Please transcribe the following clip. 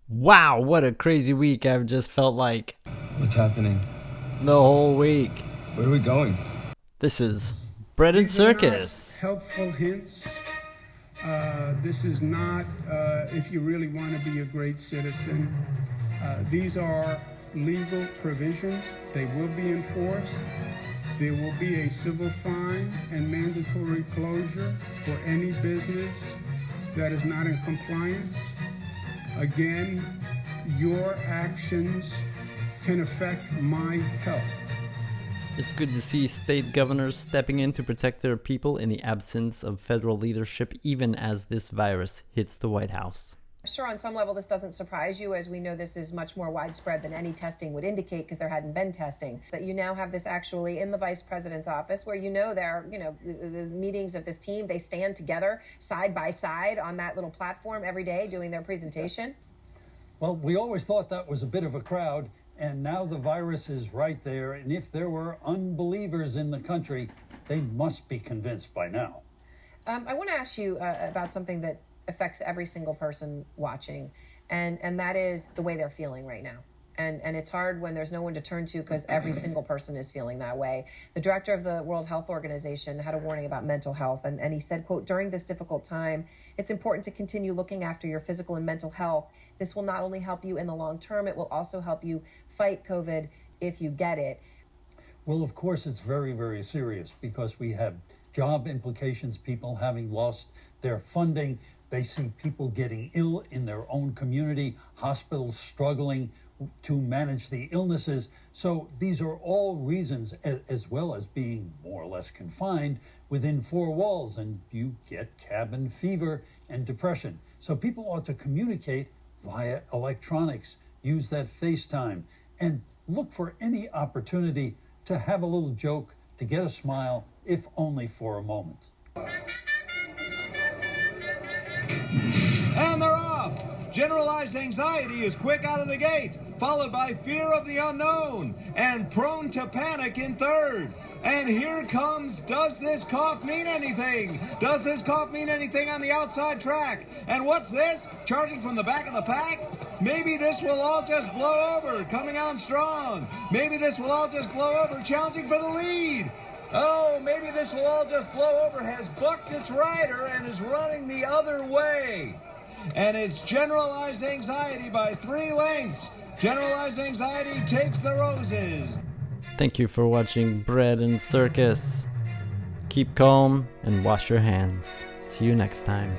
Wow, what a crazy week I've just felt like. What's happening? The whole week. Where are we going? This is Bread and These are not Circus. helpful hints. This is not if you really want to be a great citizen. These are legal provisions. They will be enforced. There will be a civil fine and mandatory closure for any business that is not in compliance. Again, your actions can affect my health. It's good to see state governors stepping in to protect their people in the absence of federal leadership, even as this virus hits the White House. Sure, on some level, this doesn't surprise you, as we know this is much more widespread than any testing would indicate because there hadn't been testing. That you now have this actually in the vice president's office where the meetings of this team, they stand together side by side on that little platform every day doing their presentation. Well, we always thought that was a bit of a crowd, and now the virus is right there. And if there were unbelievers in the country, they must be convinced by now. I want to ask you about something that affects every single person watching, and that is the way they're feeling right now. And it's hard when there's no one to turn to because every single person is feeling that way. The director of the World Health Organization had a warning about mental health, and he said, quote, "During this difficult time, it's important to continue looking after your physical and mental health. This will not only help you in the long term, it will also help you fight COVID if you get it." Well, of course, it's very, very serious because we have job implications, people having lost their funding. They see people getting ill in their own community, hospitals struggling to manage the illnesses. So these are all reasons, as well as being more or less confined within four walls, and you get cabin fever and depression. So people ought to communicate via electronics, use that FaceTime, and look for any opportunity to have a little joke, to get a smile, if only for a moment. And they're off! Generalized anxiety is quick out of the gate, followed by fear of the unknown, and prone to panic in third. And here comes, does this cough mean anything? Does this cough mean anything on the outside track? And what's this? Charging from the back of the pack? Maybe this will all just blow over, coming on strong. Maybe this will all just blow over, challenging for the lead. Oh, maybe this will all just blow over, has bucked its rider and is running the other way. And it's generalized anxiety by 3 lengths. Generalized anxiety takes the roses. Thank you for watching Bread and Circus. Keep calm and wash your hands. See you next time.